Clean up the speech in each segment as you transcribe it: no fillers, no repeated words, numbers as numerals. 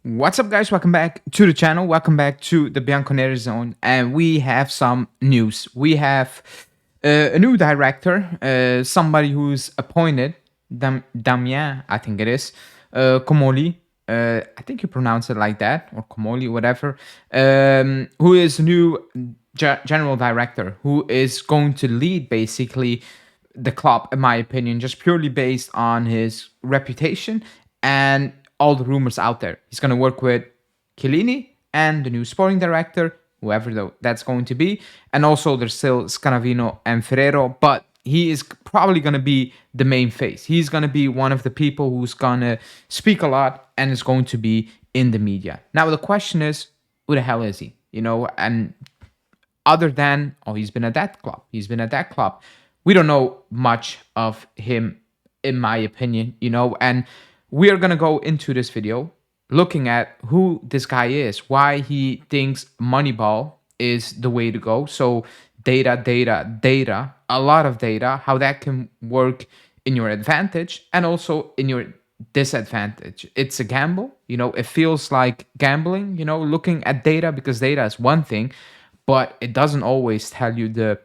What's up, guys? Welcome back to the channel. Welcome back to the Bianconeri zone. And we have some news. We have a new director, somebody who's appointed, Damien, I think it is, Comolli. I think you pronounce it like that, or Comolli, whatever, who is new general director, who is going to lead basically the club, in my opinion, just purely based on his reputation and all the rumors out there. He's going to work with Chiellini and the new sporting director, whoever though that's going to be. And also there's still Scanavino and Ferrero, but he is probably going to be the main face. He's going to be one of the people who's going to speak a lot and is going to be in the media. Now, the question is, who the hell is he? And other than, oh, he's been at that club. He's been at that club. We don't know much of him, in my opinion, and we are going to go into this video looking at who this guy is, why he thinks Moneyball is the way to go. So data, a lot of data, how that can work in your advantage and also in your disadvantage. It's a gamble, it feels like gambling, looking at data, because data is one thing, but it doesn't always tell you the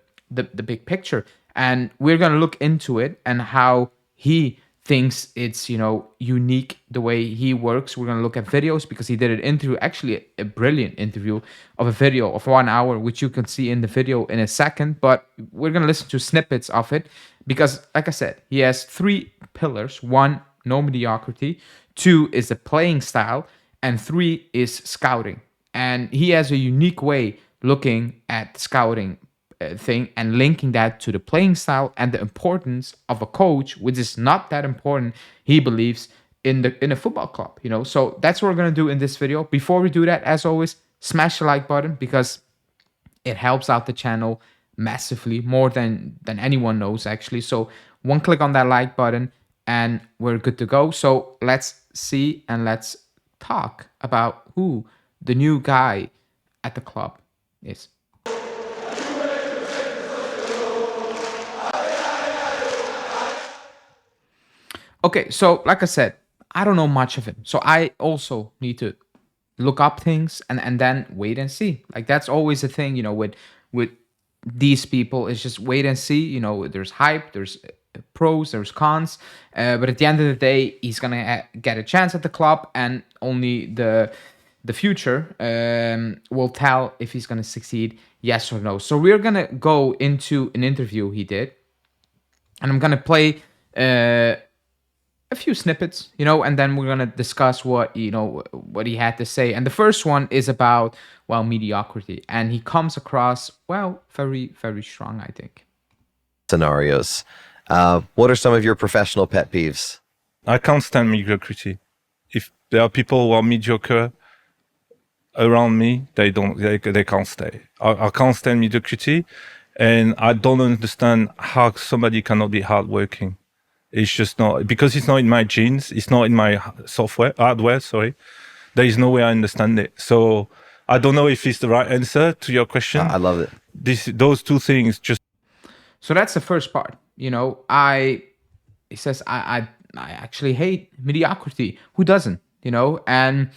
big picture. And we're going to look into it and how he thinks it's, unique the way he works. We're going to look at videos because he did an interview, actually a brilliant interview of a video of 1 hour, which you can see in the video in a second. But we're going to listen to snippets of it because, like I said, he has 3 pillars. 1, no mediocrity. 2 is the playing style. And 3 is scouting. And he has a unique way looking at scouting thing and linking that to the playing style and the importance of a coach, which is not that important, he believes, in a football club. So that's what we're going to do in this video. Before we do that, as always, smash the like button because it helps out the channel massively, more than anyone knows, actually. So one click on that like button and we're good to go. So let's see and let's talk about who the new guy at the club is. Okay, so like I said, I don't know much of him. So I also need to look up things and then wait and see. Like that's always a thing, with these people, is just wait and see. There's hype, there's pros, there's cons. But at the end of the day, he's going to get a chance at the club, and only the future will tell if he's going to succeed, yes or no. So we're going to go into an interview he did, and I'm going to play a few snippets, and then we're going to discuss what he had to say. And the first one is about, well, mediocrity, and he comes across, well, very, very strong, I think. Scenarios. What are some of your professional pet peeves? I can't stand mediocrity. If there are people who are mediocre around me, they can't stay. I can't stand mediocrity, and I don't understand how somebody cannot be hardworking. It's just not, because it's not in my genes. It's not in my hardware. Sorry, there is no way I understand it. So I don't know if it's the right answer to your question. I love it. Those two things just. So that's the first part. He says I actually hate mediocrity. Who doesn't? And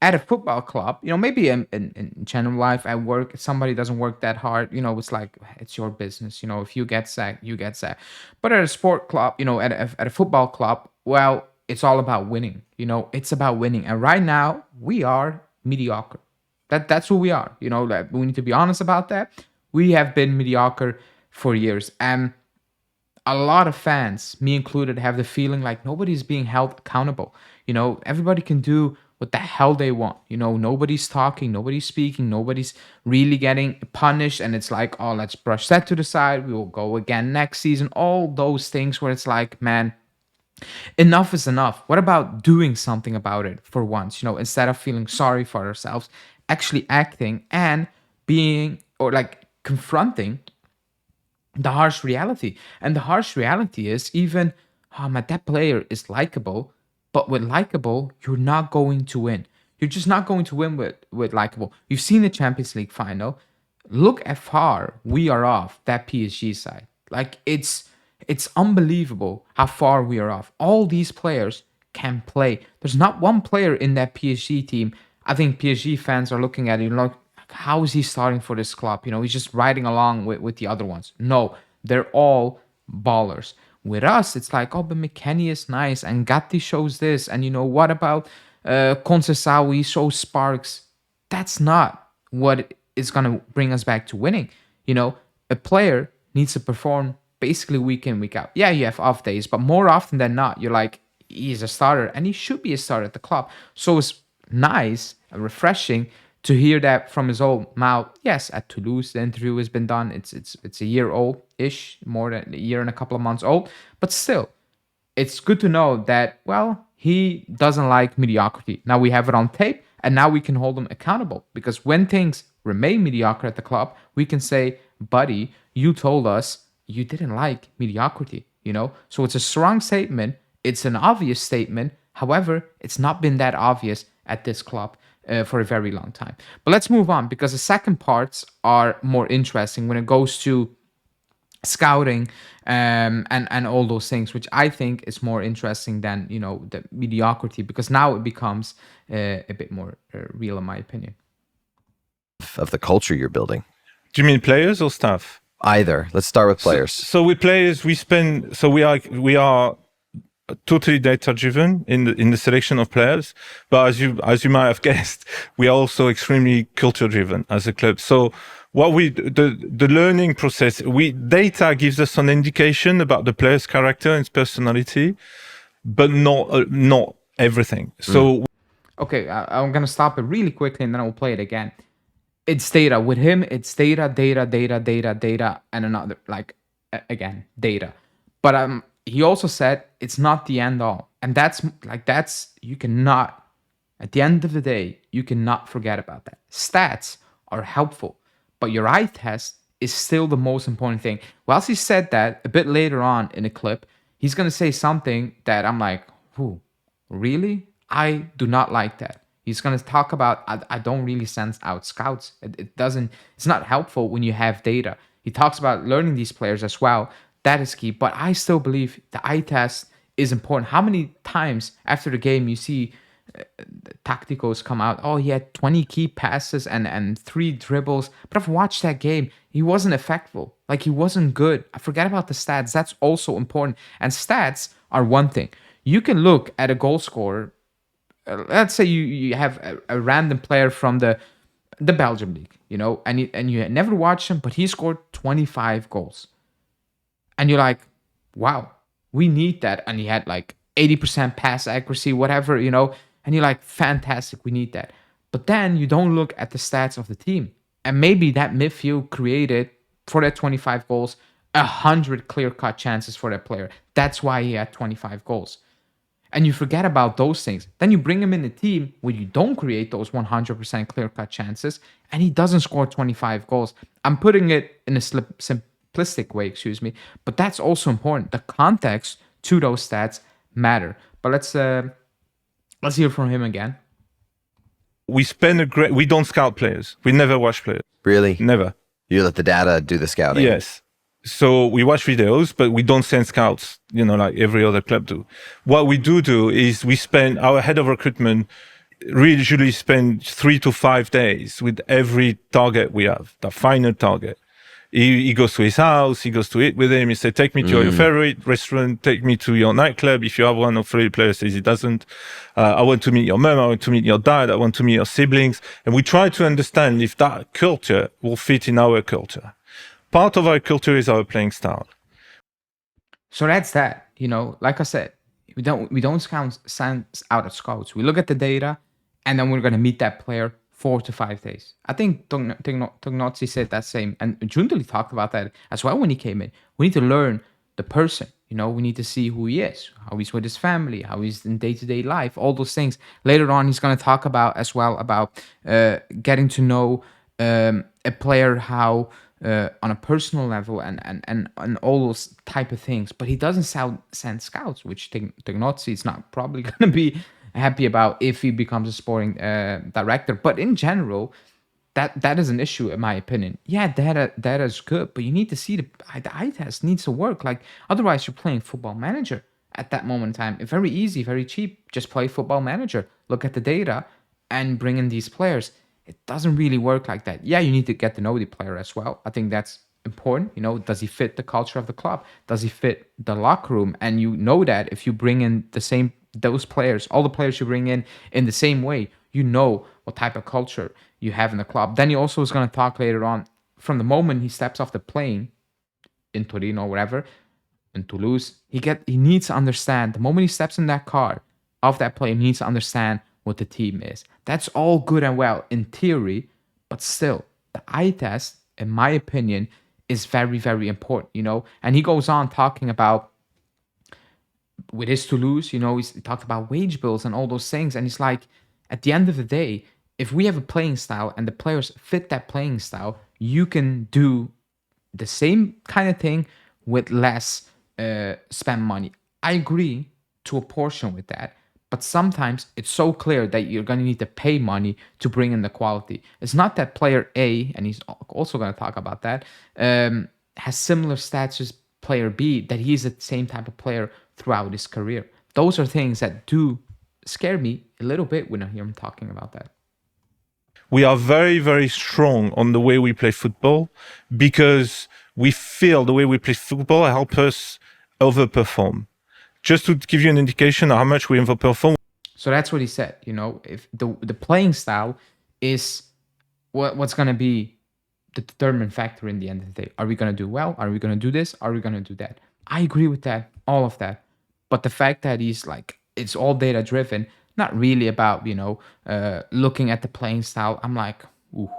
at a football club, maybe in general life, at work, somebody doesn't work that hard, it's like, it's your business. If you get sacked, you get sacked. But at a sport club, at a football club, well, it's all about winning. It's about winning. And right now, we are mediocre. That's who we are. Like, we need to be honest about that. We have been mediocre for years. And a lot of fans, me included, have the feeling like nobody's being held accountable. Everybody can do what the hell they want. Nobody's talking, nobody's speaking, nobody's really getting punished. And it's like, oh, let's brush that to the side. We will go again next season. All those things where it's like, man, enough is enough. What about doing something about it for once? Instead of feeling sorry for ourselves, actually acting and being, or like confronting the harsh reality. And the harsh reality is, even, oh man, that player is likable, but with likable, you're not going to win. You're just not going to win with likable. You've seen the Champions League final. Look at far we are off that PSG side. Like, it's unbelievable how far we are off. All these players can play. There's not one player in that PSG team. I think PSG fans are looking at it, like, how is he starting for this club? He's just riding along with the other ones. No, they're all ballers. With us, it's like, oh, but McKennie is nice, and Gatti shows this, and what about Conceição? He shows sparks. That's not what is gonna bring us back to winning. A player needs to perform basically week in, week out. Yeah, you have off days, but more often than not, you're like, he's a starter, and he should be a starter at the club. So it's nice and refreshing to hear that from his own mouth. Yes, at Toulouse, the interview has been done. It's a year old-ish, more than a year and a couple of months old. But still, it's good to know that, well, he doesn't like mediocrity. Now we have it on tape, and now we can hold him accountable. Because when things remain mediocre at the club, we can say, buddy, you told us you didn't like mediocrity, So it's a strong statement. It's an obvious statement. However, it's not been that obvious at this club for a very long time. But let's move on, because the second parts are more interesting when it goes to scouting and all those things, which I think is more interesting than the mediocrity, because now it becomes a bit more real, in my opinion. Of the culture you're building. Do you mean players or staff? Either. Let's start with players. So with players, we are totally data driven in the selection of players, but as you might have guessed, we are also extremely culture driven as a club. So what the learning process, data gives us an indication about the player's character and personality, but not everything. So okay, I'm gonna stop it really quickly, and then I'll play it again. It's data. With him, it's data, and another, again, data. But he also said it's not the end all. And that's you cannot, at the end of the day, you cannot forget about that. Stats are helpful, but your eye test is still the most important thing. Whilst he said that, a bit later on in the clip, he's going to say something that I'm like, who? Really? I do not like that. He's going to talk about, I don't really sense out scouts. It's not helpful when you have data. He talks about learning these players as well. That is key. But I still believe the eye test is important. How many times after the game you see tacticals come out? Oh, he had 20 key passes and 3 dribbles. But I've watched that game. He wasn't effective. He wasn't good. I forget about the stats. That's also important. And stats are one thing. You can look at a goal scorer. Let's say you have a random player from the Belgium league, and you never watched him, but he scored 25 goals. And you're like, wow, we need that. And he had 80% pass accuracy, whatever, and you're like, fantastic, we need that. But then you don't look at the stats of the team. And maybe that midfield created, for that 25 goals, 100 clear-cut chances for that player. That's why he had 25 goals. And you forget about those things. Then you bring him in the team where you don't create those 100% clear-cut chances, and he doesn't score 25 goals. I'm putting it in a simplistic way, but that's also important. The context to those stats matter. But let's hear from him again. We don't scout players. We never watch players. Really? Never. You let the data do the scouting. Yes. So we watch videos, but we don't send scouts, like every other club do. What we do is our head of recruitment usually spend 3 to 5 days with every target we have, the final target. He goes to his house, he goes to eat with him, he said, take me to your favorite restaurant, take me to your nightclub. If you have one, or the player says he doesn't. I want to meet your mom, I want to meet your dad, I want to meet your siblings. And we try to understand if that culture will fit in our culture. Part of our culture is our playing style. So that's that. Like I said, we don't send out of scouts. We look at the data, and then we're going to meet that player 4 to 5 days. I think Tognazzi said that same, and Giuntoli talked about that as well when he came in. We need to learn the person. We need to see who he is, how he's with his family, how he's in day-to-day life, all those things. Later on, he's going to talk about getting to know a player, how on a personal level and all those type of things. But he doesn't send scouts, which Tognazzi is not probably going to be happy about if he becomes a sporting director. But in general, that is an issue, in my opinion. Yeah, data is good, but you need to see the eye test needs to work. Otherwise, you're playing Football Manager. at that moment in time. It's very easy, very cheap. Just play Football Manager, look at the data, and bring in these players. It doesn't really work like that. Yeah, you need to get to know the player as well. I think that's important. Does he fit the culture of the club? Does he fit the locker room? And you know that if you bring in those players, all the players you bring in the same way, you know what type of culture you have in the club. Then he also is going to talk later on, from the moment he steps off the plane in Torino or wherever, in Toulouse, he needs to understand, the moment he steps in that car, of that plane, he needs to understand what the team is. That's all good and well in theory, but still, the eye test, in my opinion, is very, very important, And he goes on talking about, with his Toulouse, he talked about wage bills and all those things. And he's like, at the end of the day, if we have a playing style and the players fit that playing style, you can do the same kind of thing with less spend money. I agree to a portion with that, but sometimes it's so clear that you're going to need to pay money to bring in the quality. It's not that player A, and he's also going to talk about that, has similar stats as player B, that he's the same type of player throughout his career. Those are things that do scare me a little bit when I hear him talking about that. We are very, very strong on the way we play football because we feel the way we play football help us overperform. Just to give you an indication of how much we overperform. So that's what he said. If the playing style is what's going to be the determinant factor in the end of the day. Are we going to do well? Are we going to do this? Are we going to do that? I agree with that, all of that. But the fact that he's like, it's all data driven, not really about, looking at the playing style. I'm like, ooh,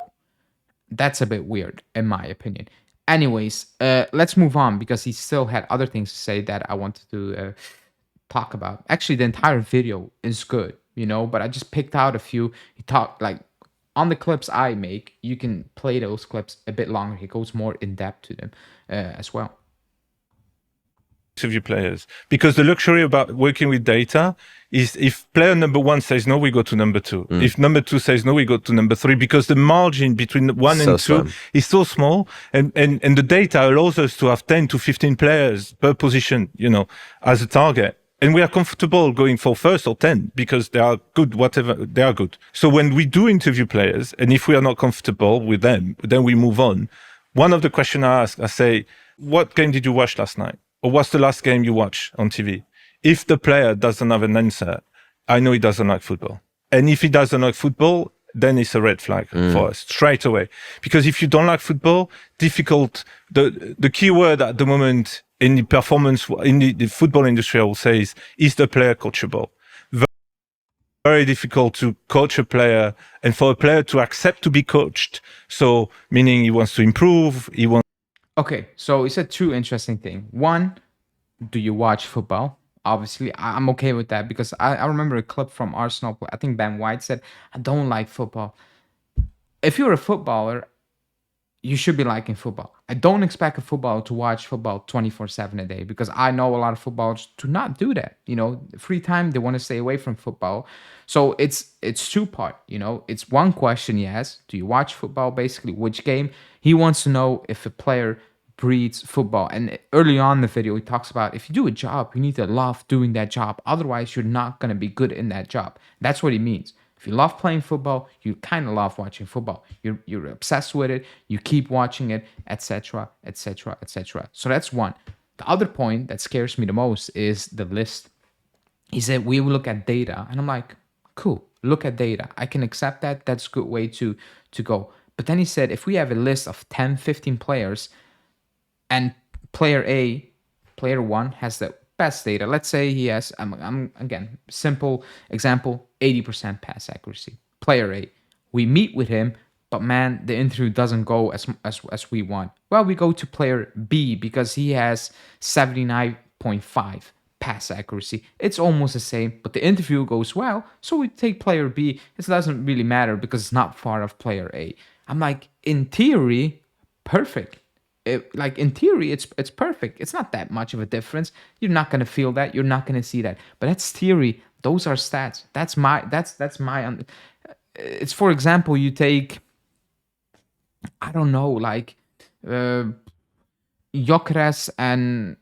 that's a bit weird, in my opinion. Anyways, let's move on, because he still had other things to say that I wanted to talk about. Actually, the entire video is good, but I just picked out a few. He talked, like, on the clips I make, you can play those clips a bit longer. He goes more in depth to them as well. Of your players, because the luxury about working with data is if player number 1 says no, we go to number 2. If number 2 says no, we go to number 3, because the margin between 1 and 2 is so small, and the data allows us to have 10 to 15 players per position, as a target. And we are comfortable going for first or 10 because they are good, whatever, they are good. So when we do interview players, and if we are not comfortable with them, then we move on. One of the questions I ask, I say, what game did you watch last night? Or what's the last game you watched on TV? If the player doesn't have an answer, I know he doesn't like football. And if he doesn't like football, then it's a red flag for us straight away. Because if you don't like football, difficult. The key word at the moment in the performance, in the football industry, I will say is the player coachable. Very difficult to coach a player and for a player to accept to be coached. So meaning he wants to improve, he wants. Okay, so he said two interesting things. One, do you watch football? Obviously, I'm okay with that, because I remember a clip from Arsenal. I think Ben White said, I don't like football. If you're a footballer, you should be liking football. I don't expect a footballer to watch football 24/7 a day, because I know a lot of footballers do not do that. Free time, they want to stay away from football. So it's two-part, It's one question, yes. Do you watch football? Basically, which game? He wants to know if a player breeds football. And early on in the video, he talks about, if you do a job, you need to love doing that job. Otherwise, you're not going to be good in that job. That's what he means. If you love playing football, you kind of love watching football. You're obsessed with it. You keep watching it, etc., etc., etc. So that's one. The other point that scares me the most is the list. He said, we will look at data. And I'm like, cool, look at data. I can accept that. That's a good way to go. But then he said, if we have a list of 10, 15 players, and player A, player 1 has the best data. Let's say he has, I'm again, simple example, 80% pass accuracy. Player A, we meet with him, but man, the interview doesn't go as we want. Well, we go to player B because he has 79.5 pass accuracy. It's almost the same, but the interview goes well, so we take player B. It doesn't really matter because it's not far off player A. I'm like, in theory, perfect. In theory, it's perfect. It's not that much of a difference. You're not gonna feel that. You're not gonna see that. But that's theory. Those are stats. That's my. It's, for example, you take, I don't know, like Gyökeres and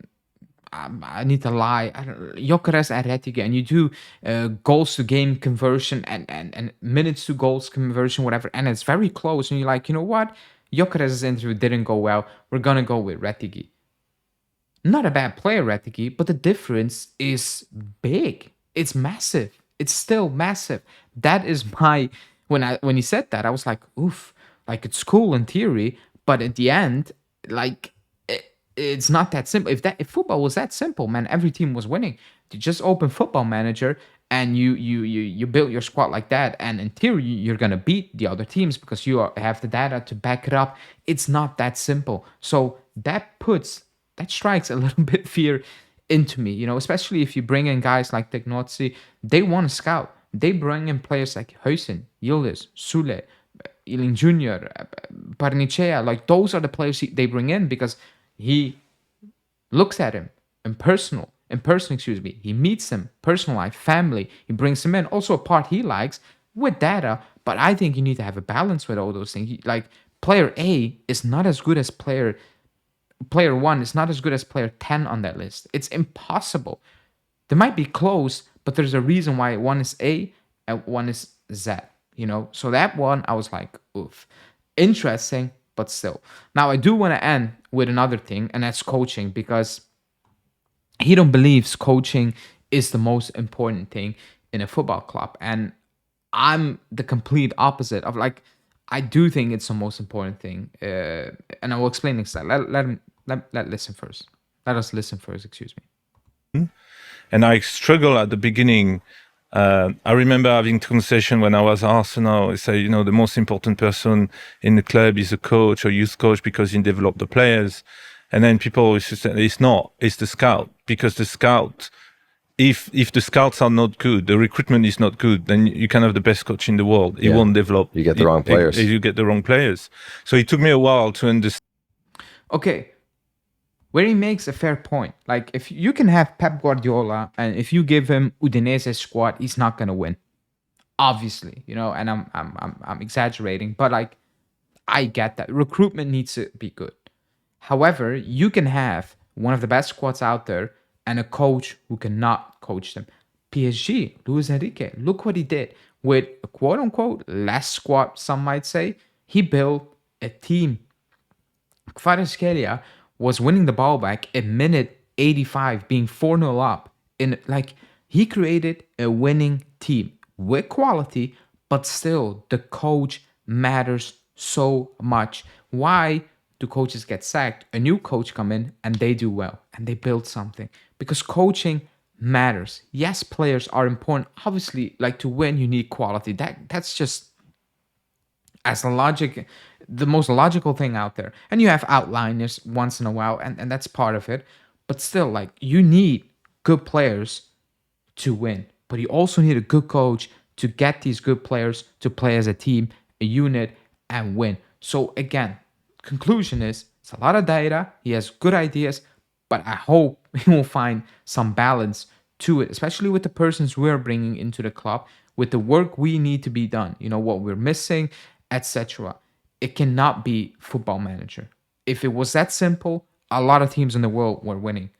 I need to lie. Gyökeres at Retige, and you do goals to game conversion and minutes to goals conversion, whatever, and it's very close. And you're like, you know what? Gyökeres' interview didn't go well. We're gonna go with Retige. Not a bad player, Retige, but the difference is big. It's massive. It's still massive. That is my when he said that, I was like, oof, like it's cool in theory, but at the end, like it's not that simple. If football was that simple, man, every team was winning. You just open Football Manager and you build your squad like that, and in theory you're gonna beat the other teams because have the data to back it up. It's not that simple. So that strikes a little bit fear into me, especially if you bring in guys like Technozzi. They want to scout. They bring in players like Huijsen, Yildiz, Sule, Ealing Jr., Barnicea. Like those are the players they bring in because he looks at him in person, excuse me. He meets him, personal life, family. He brings him in. Also a part he likes with data, but I think you need to have a balance with all those things. Like player A is not as good as player 1 is not as good as player 10 on that list. It's impossible. They might be close, but there's a reason why one is A and one is Z, So that one, I was like, oof. Interesting, but still. Now, I do want to end with another thing, and that's coaching, because he don't believes coaching is the most important thing in a football club. And I'm the complete opposite of like, I do think it's the most important thing, and I will explain next time. Let listen first. Let us listen first. Excuse me. And I struggle at the beginning. I remember having conversation when I was at Arsenal. I say, the most important person in the club is a coach or youth coach because he develop the players. And then people always say it's not. It's the scout, because the scout. If the scouts are not good, the recruitment is not good, then you can have the best coach in the world. It won't develop. You get the wrong players. You get the wrong players. So it took me a while to understand. Okay, where he makes a fair point. Like if you can have Pep Guardiola, and if you give him Udinese's squad, he's not gonna win. Obviously, and I'm exaggerating, but like I get that recruitment needs to be good. However, you can have one of the best squads out there and a coach who cannot coach them. PSG, Luis Enrique, look what he did with a quote-unquote less squad, some might say. He built a team. Kvaratskhelia was winning the ball back at minute 85, being 4-0 up. He created a winning team with quality, but still the coach matters so much. Why do coaches get sacked? A new coach come in and they do well and they build something, because coaching matters. Yes, players are important. Obviously, like to win, you need quality. That's just the most logical thing out there. And you have outliners once in a while, and that's part of it. But still, like you need good players to win. But you also need a good coach to get these good players to play as a team, a unit, and win. So again, conclusion is it's a lot of data. He has good ideas, but I hope he will find some balance to it, especially with the persons we're bringing into the club, with the work we need to be done, what we're missing, etc. It cannot be Football Manager. If it was that simple, a lot of teams in the world were winning.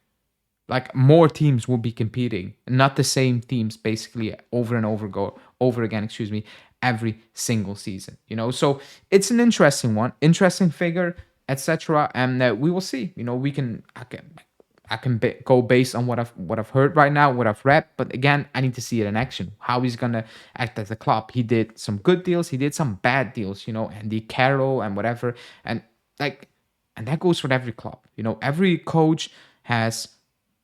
Like more teams will be competing, not the same teams basically over and over again, every single season. So it's an interesting one, interesting figure, etc. And we will see. I can go based on what I've heard right now, what I've read. But again, I need to see it in action. How he's gonna act at the club. He did some good deals. He did some bad deals. Andy Carroll and whatever. And that goes for every club. Every coach has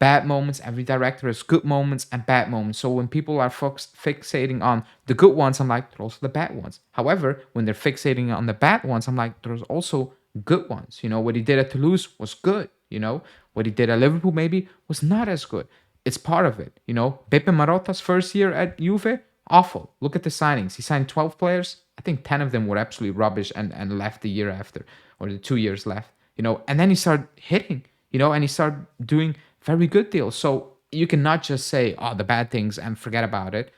bad moments. Every director has good moments and bad moments. So when people are fixating on the good ones, I'm like, there's also the bad ones. However, when they're fixating on the bad ones, I'm like, there's also good ones. What he did at Toulouse was good. What he did at Liverpool maybe was not as good. It's part of it. Pepe Marotta's first year at Juve, awful. Look at the signings. He signed 12 players. I think 10 of them were absolutely rubbish and left the year after, or the 2 years left. And then he started hitting, and he started doing very good deals. So you cannot just say, the bad things and forget about it.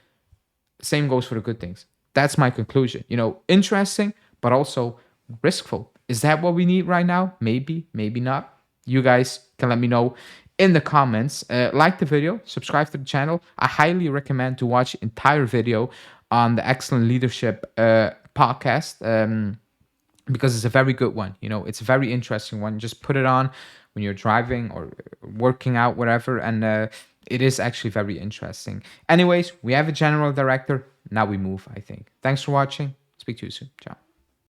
Same goes for the good things. That's my conclusion. Interesting, but also riskful. Is that what we need right now? Maybe, maybe not. You guys can let me know in the comments. Like the video, subscribe to the channel. I highly recommend to watch entire video on the Excellent Leadership podcast. Because it's a very good one. It's a very interesting one. Just put it on when you're driving or working out, whatever, and it is actually very interesting. Anyways, we have a general director. Now we move, I think. Thanks for watching. Speak to you soon. Ciao.